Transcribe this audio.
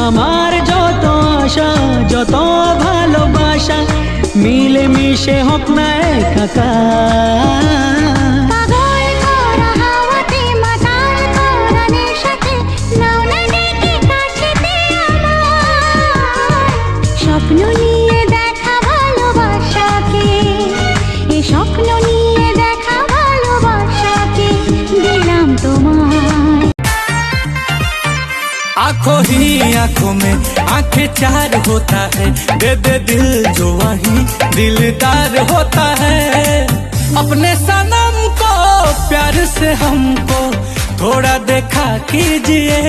আমার যত আশা যত ভালোবাসা মিলে মিশে হোক না একাকার। স্বপ্ন নিয়ে দেখা ভালোবাসাকে, এই স্বপ্ন নিয়ে দেখা ভালোবাসাকে দিলাম তোমায়। आँखों ही आँखों में आंखें चार होता है, दे दे दिल जो वही दिलदार होता है। अपने सनम को प्यार से हमको थोड़ा देखा कीजिए।